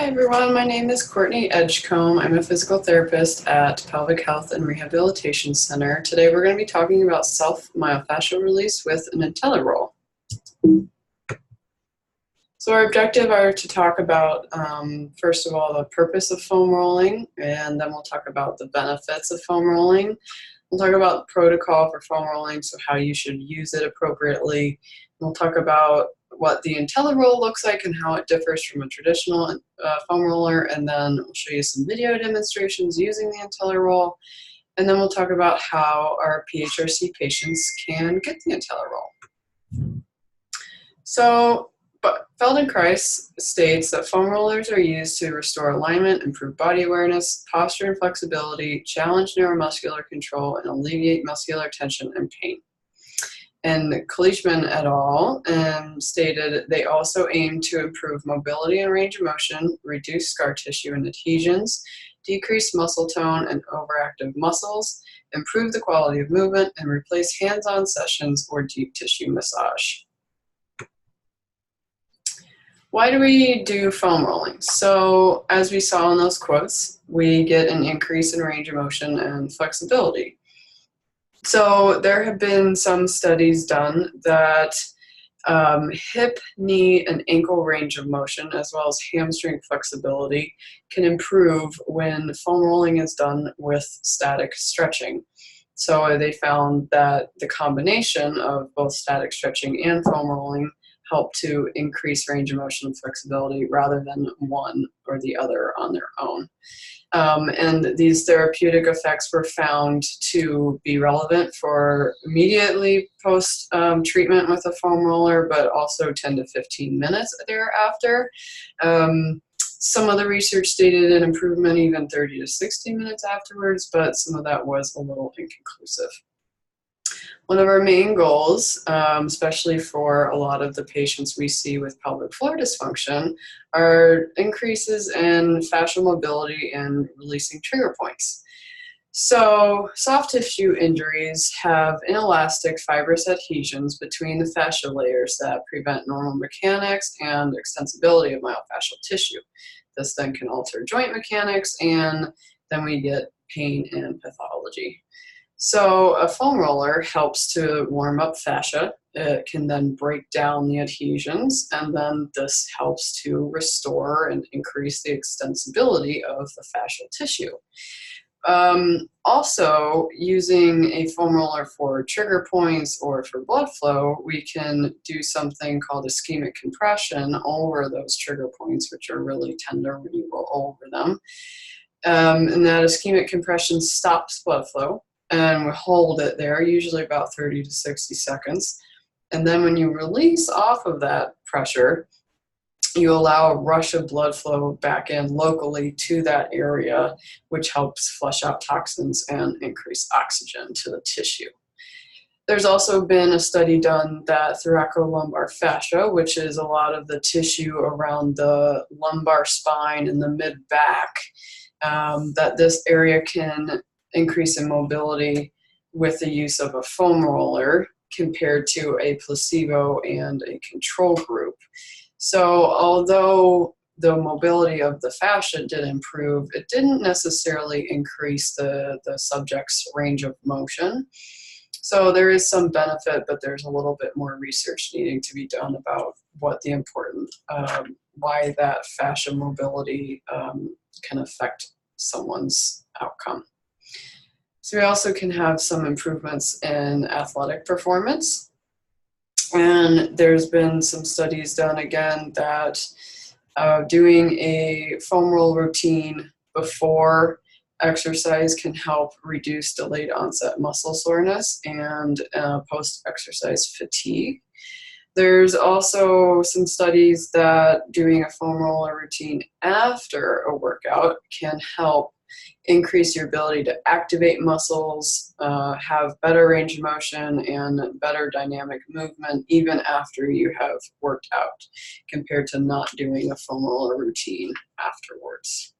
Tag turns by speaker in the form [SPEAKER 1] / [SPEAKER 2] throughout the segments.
[SPEAKER 1] Hi everyone, my name is Courtney Edgecomb. I'm a physical therapist at Pelvic Health and Rehabilitation Center. Today we're going to be talking about self-myofascial release with an IntelliRoll. So our objective are to talk about, first of all, the purpose of foam rolling, and then we'll talk about the benefits of foam rolling. We'll talk about the protocol for foam rolling, so how you should use it appropriately. We'll talk about what the IntelliRoll looks like and how it differs from a traditional foam roller, and then we'll show you some video demonstrations using the IntelliRoll, and then we'll talk about how our PHRC patients can get the IntelliRoll. So, Feldenkrais states that foam rollers are used to restore alignment, improve body awareness, posture and flexibility, challenge neuromuscular control, and alleviate muscular tension and pain. And Kleichman et al. Stated they also aim to improve mobility and range of motion, reduce scar tissue and adhesions, decrease muscle tone and overactive muscles, improve the quality of movement, and replace hands-on sessions or deep tissue massage. Why do we do foam rolling? So as we saw in those quotes, we get an increase in range of motion and flexibility. So there have been some studies done that hip, knee, and ankle range of motion, as well as hamstring flexibility, can improve when foam rolling is done with static stretching. So they found that the combination of both static stretching and foam rolling help to increase range of motion and flexibility rather than one or the other on their own. And these therapeutic effects were found to be relevant for immediately post-treatment with a foam roller, but also 10 to 15 minutes thereafter. Some of the research stated an improvement even 30 to 60 minutes afterwards, but some of that was a little inconclusive. One of our main goals, especially for a lot of the patients we see with pelvic floor dysfunction, are increases in fascial mobility and releasing trigger points. So soft tissue injuries have inelastic fibrous adhesions between the fascia layers that prevent normal mechanics and extensibility of myofascial tissue. This then can alter joint mechanics, and then we get pain and pathology. So a foam roller helps to warm up fascia. It can then break down the adhesions, and then this helps to restore and increase the extensibility of the fascial tissue. Also, using a foam roller for trigger points or for blood flow, we can do something called ischemic compression over those trigger points, which are really tender when you go over them. And that ischemic compression stops blood flow, and we hold it there, usually about 30 to 60 seconds. And then when you release off of that pressure, you allow a rush of blood flow back in locally to that area, which helps flush out toxins and increase oxygen to the tissue. There's also been a study done that thoracolumbar fascia, which is a lot of the tissue around the lumbar spine and the mid-back, that this area can increase in mobility with the use of a foam roller compared to a placebo and a control group. So although the mobility of the fascia did improve, it didn't necessarily increase the subject's range of motion. So there is some benefit, but there's a little bit more research needing to be done about what the important, why that fascia mobility can affect someone's outcome. So we also can have some improvements in athletic performance. And there's been some studies done again that doing a foam roll routine before exercise can help reduce delayed onset muscle soreness and post-exercise fatigue. There's also some studies that doing a foam roller routine after a workout can help increase your ability to activate muscles, have better range of motion, and better dynamic movement even after you have worked out, compared to not doing a foam roller routine afterwards.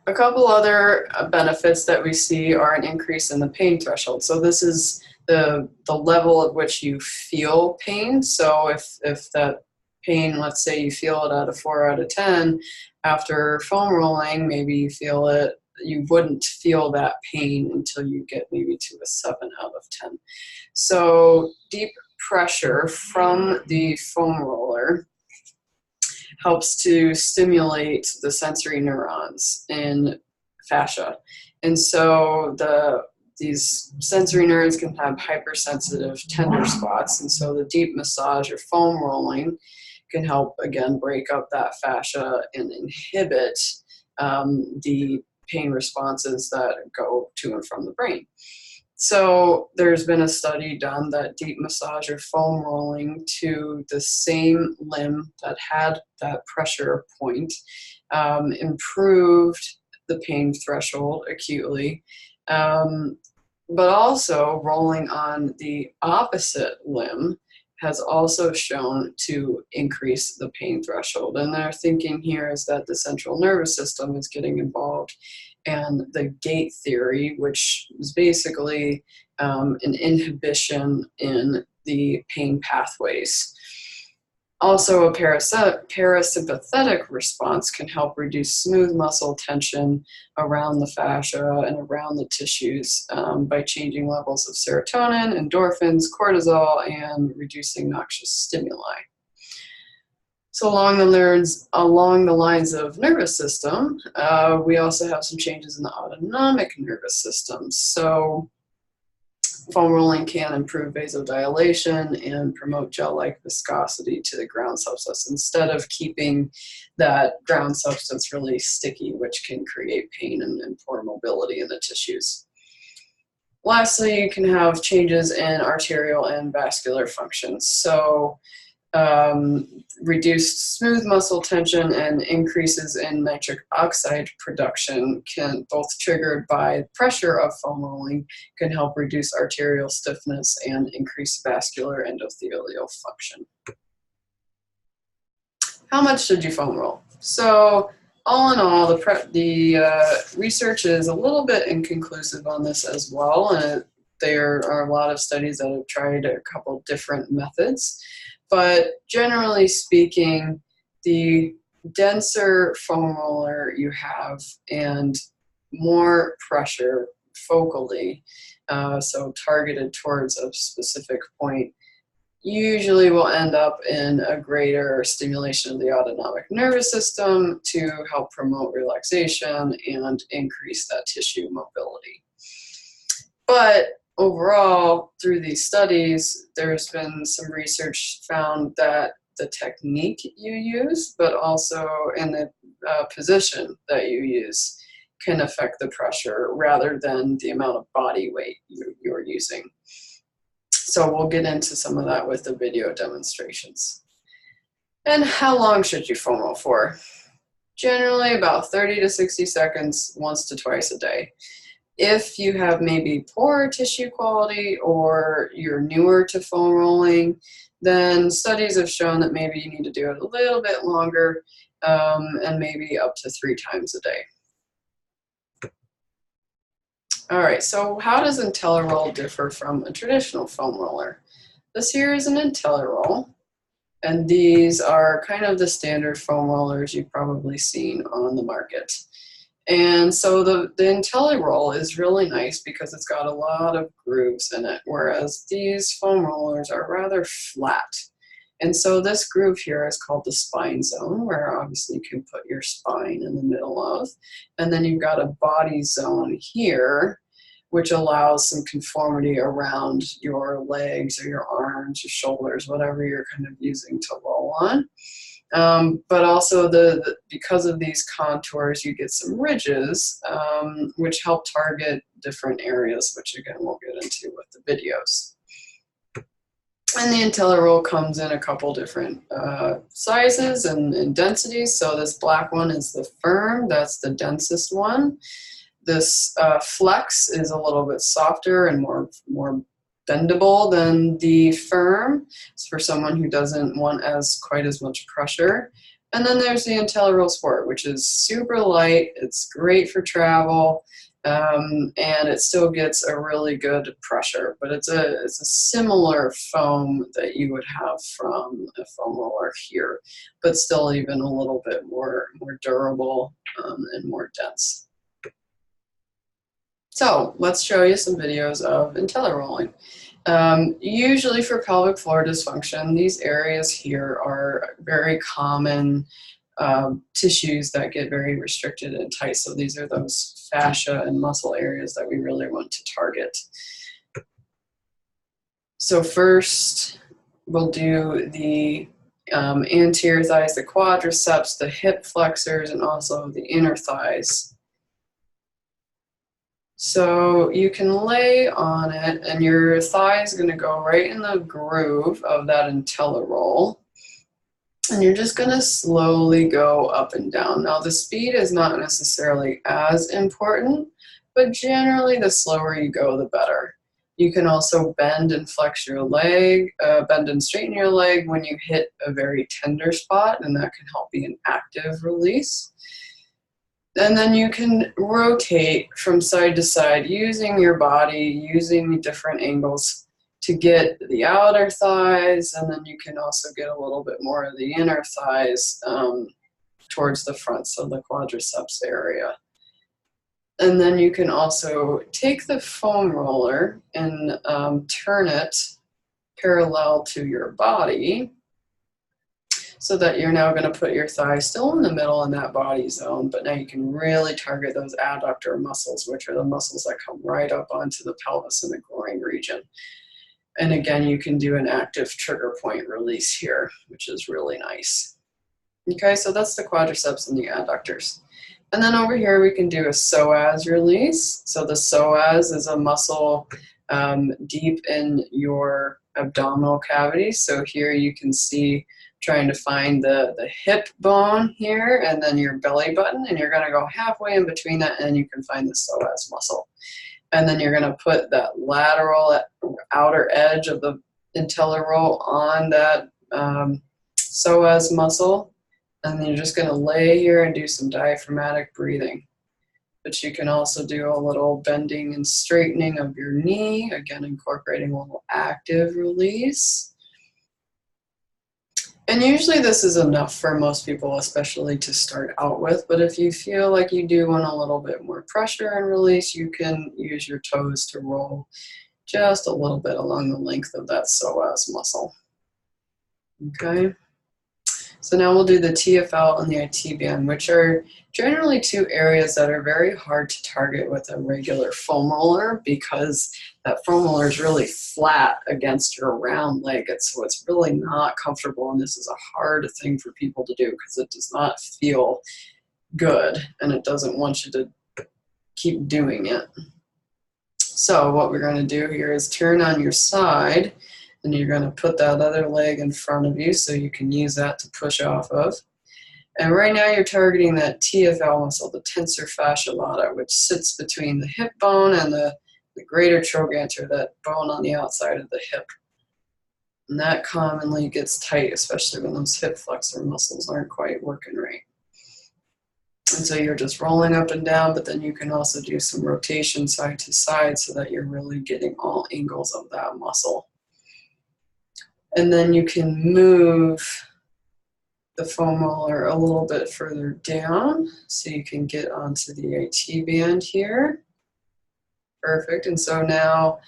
[SPEAKER 1] A couple other benefits that we see are an increase in the pain threshold. So this is the level at which you feel pain. So if that pain, let's say you feel it at a 4 out of 10, after foam rolling, maybe you feel it, you wouldn't feel that pain until you get maybe to a 7 out of 10. So deep pressure from the foam roller helps to stimulate the sensory neurons in fascia. And so these sensory neurons can have hypersensitive tender spots. And so the deep massage or foam rolling can help, again, break up that fascia and inhibit the pain responses that go to and from the brain. So there's been a study done that deep massage or foam rolling to the same limb that had that pressure point improved the pain threshold acutely, but also rolling on the opposite limb has also shown to increase the pain threshold. And their thinking here is that the central nervous system is getting involved, and the gate theory, which is basically an inhibition in the pain pathways. Also, a parasympathetic response can help reduce smooth muscle tension around the fascia and around the tissues by changing levels of serotonin, endorphins, cortisol, and reducing noxious stimuli. So along the lines of nervous system, we also have some changes in the autonomic nervous system. So foam rolling can improve vasodilation and promote gel-like viscosity to the ground substance instead of keeping that ground substance really sticky, which can create pain and poor mobility in the tissues. Lastly, you can have changes in arterial and vascular functions. So reduced smooth muscle tension and increases in nitric oxide production, can both triggered by pressure of foam rolling, can help reduce arterial stiffness and increase vascular endothelial function. How much should you foam roll? So all in all, the research is a little bit inconclusive on this as well. And there are a lot of studies that have tried a couple different methods. But generally speaking, the denser foam roller you have and more pressure focally, so targeted towards a specific point, usually will end up in a greater stimulation of the autonomic nervous system to help promote relaxation and increase that tissue mobility. But overall, through these studies, there's been some research found that the technique you use, but also in the position that you use, can affect the pressure rather than the amount of body weight you're using. So we'll get into some of that with the video demonstrations. And how long should you foam roll for? Generally about 30 to 60 seconds, once to twice a day. If you have maybe poor tissue quality or you're newer to foam rolling, then studies have shown that maybe you need to do it a little bit longer and maybe up to 3 times a day. All right, so how does IntelliRoll differ from a traditional foam roller? This here is an IntelliRoll, and these are kind of the standard foam rollers you've probably seen on the market. And so the IntelliRoll is really nice because it's got a lot of grooves in it, whereas these foam rollers are rather flat. And so this groove here is called the spine zone, where obviously you can put your spine in the middle of. And then you've got a body zone here, which allows some conformity around your legs or your arms, your shoulders, whatever you're kind of using to roll on. But also because of these contours, you get some ridges, which help target different areas, which again we'll get into with the videos. And the IntelliRoll comes in a couple different sizes and densities. So this black one is the firm, that's the densest one. This flex is a little bit softer and more bendable than the firm. It's for someone who doesn't want quite as much pressure. And then there's the IntelliRoll Sport, which is super light. It's great for travel. and it still gets a really good pressure, but it's a similar foam that you would have from a foam roller here, but still even a little bit more durable and more dense. So let's show you some videos of IntelliRolling. Usually for pelvic floor dysfunction, these areas here are very common tissues that get very restricted and tight. So these are those fascia and muscle areas that we really want to target. So first, we'll do the anterior thighs, the quadriceps, the hip flexors, and also the inner thighs. So you can lay on it, and your thigh is going to go right in the groove of that IntelliRoll. And you're just going to slowly go up and down. Now, the speed is not necessarily as important, but generally the slower you go, the better. You can also bend and flex your leg, bend and straighten your leg when you hit a very tender spot, and that can help be an active release. And then you can rotate from side to side using your body, using different angles to get the outer thighs, and then you can also get a little bit more of the inner thighs towards the front, so the quadriceps area. And then you can also take the foam roller and turn it parallel to your body, so that you're now going to put your thigh still in the middle in that body zone, but now you can really target those adductor muscles, which are the muscles that come right up onto the pelvis and the groin region. And again, you can do an active trigger point release here, which is really nice. Okay, so that's the quadriceps and the adductors. And then over here, we can do a psoas release. So the psoas is a muscle deep in your abdominal cavity. So here you can see trying to find the hip bone here and then your belly button, and you're going to go halfway in between that, and you can find the psoas muscle. And then you're going to put that lateral outer edge of the IntelliRoll on that psoas muscle, and then you're just going to lay here and do some diaphragmatic breathing. But you can also do a little bending and straightening of your knee, again incorporating a little active release. And usually this is enough for most people, especially to start out with, but if you feel like you do want a little bit more pressure and release, you can use your toes to roll just a little bit along the length of that psoas muscle. Okay, so now we'll do the TFL and the IT band, which are generally two areas that are very hard to target with a regular foam roller, because that foam roller is really flat against your round leg, and so it's really not comfortable, and this is a hard thing for people to do because it does not feel good and it doesn't want you to keep doing it. So what we're going to do here is turn on your side, and you're going to put that other leg in front of you so you can use that to push off of. And right now you're targeting that TFL muscle, the tensor fascia lata, which sits between the hip bone and the greater trochanter, that bone on the outside of the hip. And that commonly gets tight, especially when those hip flexor muscles aren't quite working right. And so you're just rolling up and down, but then you can also do some rotation side to side so that you're really getting all angles of that muscle. And then you can move the foam roller a little bit further down so you can get onto the IT band here. Perfect. And so now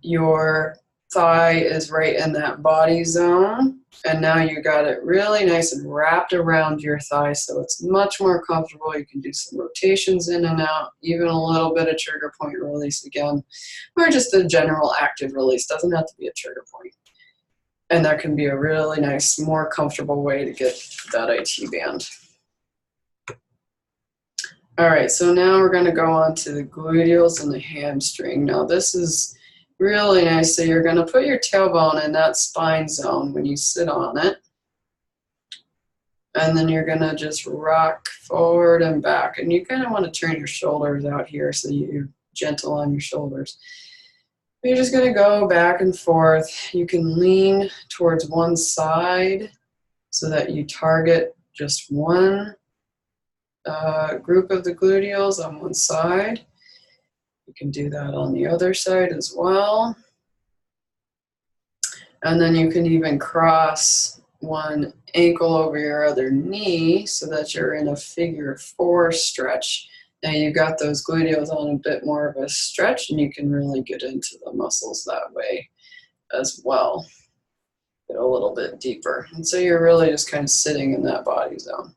[SPEAKER 1] your thigh is right in that body zone, and now you got it really nice and wrapped around your thigh, so it's much more comfortable. You can do some rotations in and out, even a little bit of trigger point release again, or just a general active release. Doesn't have to be a trigger point. And that can be a really nice, more comfortable way to get that IT band. All right, so now we're going to go on to the gluteals and the hamstring. Now this is really nice. So you're going to put your tailbone in that spine zone when you sit on it. And then you're going to just rock forward and back. And you kind of want to turn your shoulders out here so you're gentle on your shoulders. You're just going to go back and forth. You can lean towards one side so that you target just one group of the gluteals on one side. You can do that on the other side as well. And then you can even cross one ankle over your other knee so that you're in a figure 4 stretch. Now you've got those gluteals on a bit more of a stretch, and you can really get into the muscles that way as well. Get a little bit deeper. And so you're really just kind of sitting in that body zone.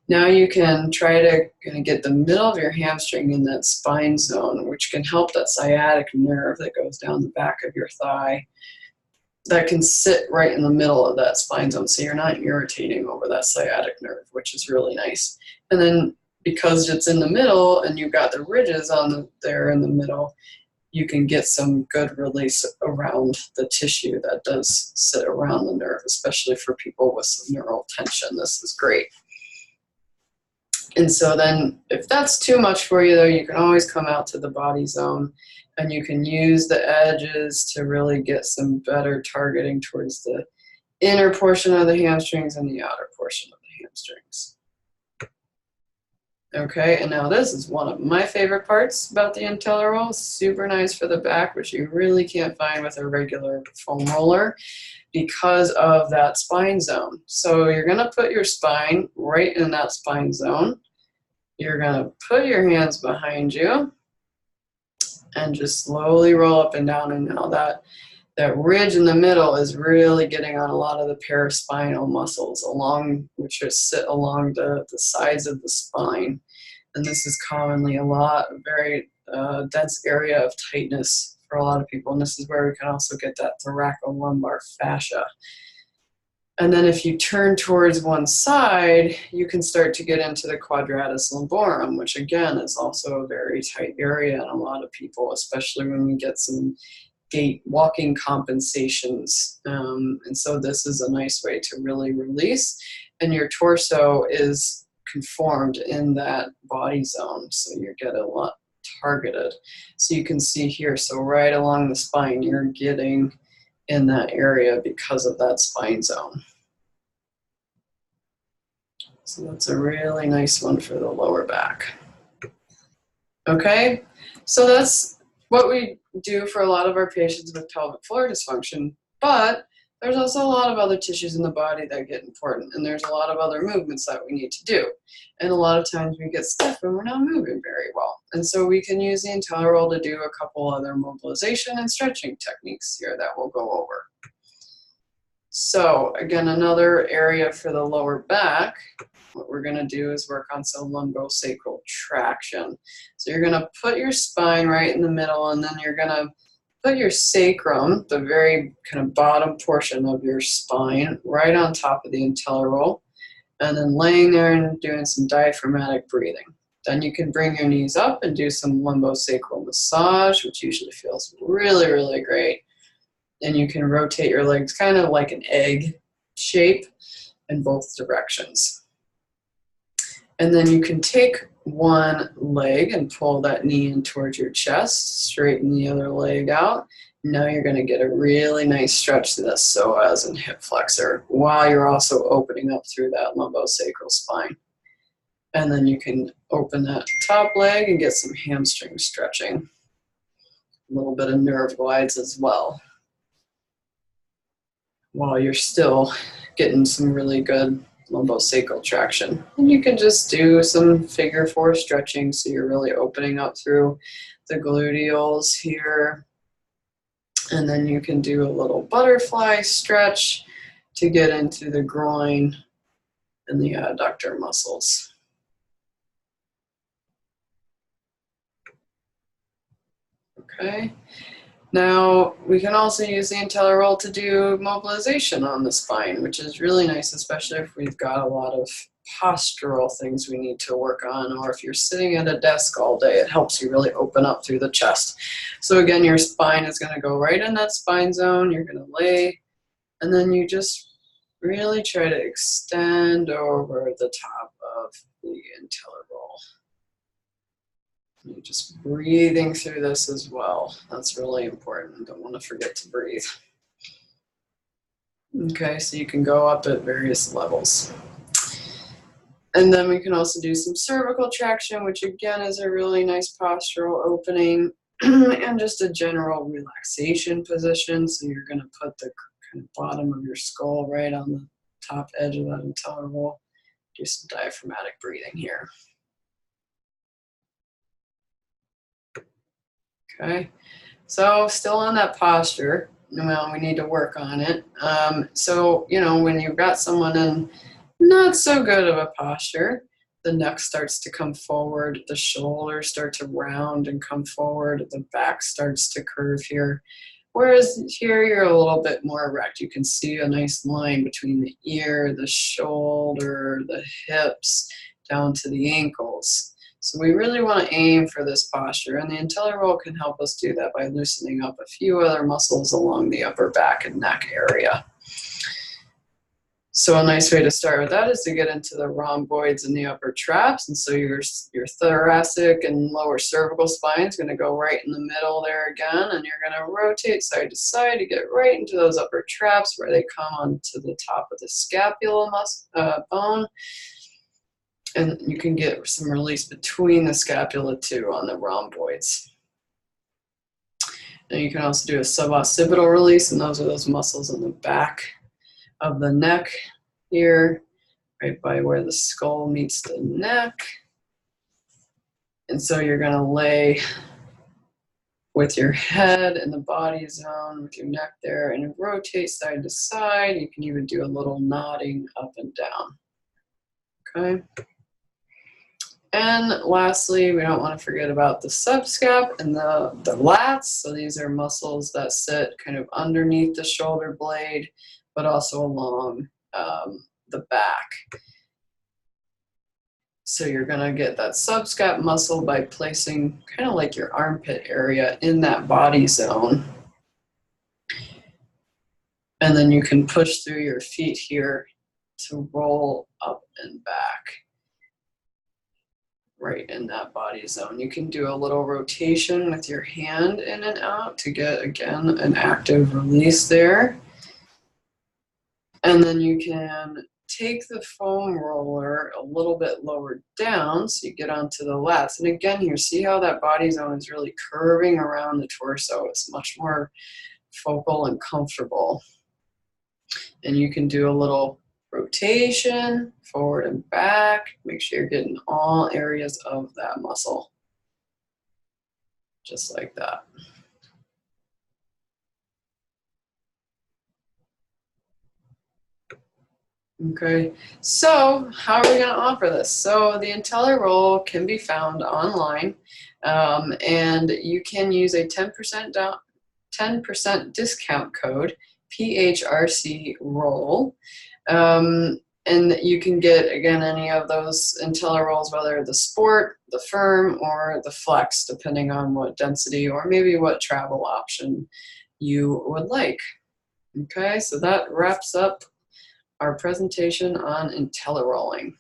[SPEAKER 1] Now you can try to kind of get the middle of your hamstring in that spine zone, which can help that sciatic nerve that goes down the back of your thigh. That can sit right in the middle of that spine zone, so you're not irritating over that sciatic nerve, which is really nice. And then because it's in the middle and you've got the ridges on there in the middle, you can get some good release around the tissue that does sit around the nerve, especially for people with some neural tension. This is great. And so then if that's too much for you, though, you can always come out to the body zone, and you can use the edges to really get some better targeting towards the inner portion of the hamstrings and the outer portion of the hamstrings. Okay, and now this is one of my favorite parts about the IntelliRoll. Super nice for the back, which you really can't find with a regular foam roller because of that spine zone. So you're going to put your spine right in that spine zone. You're going to put your hands behind you and just slowly roll up and down. And now that ridge in the middle is really getting on a lot of the paraspinal muscles which sit along the sides of the spine. And this is commonly a very dense area of tightness for a lot of people. And this is where we can also get that thoracolumbar fascia. And then if you turn towards one side, you can start to get into the quadratus lumborum, which again is also a very tight area in a lot of people, especially when we get some gait walking compensations. And so this is a nice way to really release. And your torso is conformed in that body zone, so you get a lot targeted. So you can see here, so right along the spine, you're getting in that area because of that spine zone. So that's a really nice one for the lower back. Okay, so that's what we do for a lot of our patients with pelvic floor dysfunction, but there's also a lot of other tissues in the body that get important, and there's a lot of other movements that we need to do. And a lot of times we get stiff and we're not moving very well. And so we can use the IntelliRoll to do a couple other mobilization and stretching techniques here that we'll go over. So again, another area for the lower back, what we're going to do is work on some lumbosacral traction. So you're going to put your spine right in the middle, and then you're going to put your sacrum, the very kind of bottom portion of your spine, right on top of the IntelliRoll, and then laying there and doing some diaphragmatic breathing. Then you can bring your knees up and do some lumbosacral massage, which usually feels really, really great. And you can rotate your legs kind of like an egg shape in both directions. And then you can take one leg and pull that knee in towards your chest, straighten the other leg out. Now you're going to get a really nice stretch to the psoas and hip flexor while you're also opening up through that lumbosacral spine. And then you can open that top leg and get some hamstring stretching. A little bit of nerve glides as well, while you're still getting some really good lumbosacral traction. And you can just do some figure 4 stretching, so you're really opening up through the gluteals here. And then you can do a little butterfly stretch to get into the groin and the adductor muscles. Okay. Now, we can also use the IntelliRoll to do mobilization on the spine, which is really nice, especially if we've got a lot of postural things we need to work on, or if you're sitting at a desk all day, it helps you really open up through the chest. So again, your spine is going to go right in that spine zone. You're going to lay, and then you just really try to extend over the top of the IntelliRoll. You're just breathing through this as well. That's really important. Don't want to forget to breathe. Okay, so you can go up at various levels. And then we can also do some cervical traction, which again is a really nice postural opening. And just a general relaxation position. So you're going to put the kind of bottom of your skull right on the top edge of that IntelliRoll. Do some diaphragmatic breathing here. Okay, so still on that posture. Well, we need to work on it. So, you know, when you've got someone in not so good of a posture, the neck starts to come forward, the shoulders start to round and come forward, the back starts to curve here. Whereas here you're a little bit more erect. You can see a nice line between the ear, the shoulder, the hips, down to the ankles. So we really want to aim for this posture, and the IntelliRoll can help us do that by loosening up a few other muscles along the upper back and neck area. So a nice way to start with that is to get into the rhomboids and the upper traps. And so your thoracic and lower cervical spine is going to go right in the middle there again. And you're going to rotate side to side to get right into those upper traps where they come onto the top of the scapula bone. And you can get some release between the scapula too on the rhomboids. And you can also do a suboccipital release, and those are those muscles in the back of the neck here, right by where the skull meets the neck. And so you're going to lay with your head in the body zone, with your neck there, and rotate side to side. You can even do a little nodding up and down. Okay. And lastly, we don't want to forget about the subscap and the lats. So these are muscles that sit kind of underneath the shoulder blade, but also along the back. So you're going to get that subscap muscle by placing kind of like your armpit area in that body zone. And then you can push through your feet here to roll up and back right in that body zone. You can do a little rotation with your hand in and out to get, again, an active release there. And then you can take the foam roller a little bit lower down so you get onto the lats. And again here, see how that body zone is really curving around the torso. It's much more focal and comfortable. And you can do a little rotation forward and back. Make sure you're getting all areas of that muscle. Just like that. Okay, so how are we going to offer this? So the IntelliRoll can be found online, and you can use a 10% discount code, PHRC roll, and you can get, again, any of those IntelliRolls, whether the Sport, the Firm, or the Flex, depending on what density or maybe what travel option you would like. Okay, so that wraps up our presentation on IntelliRolling.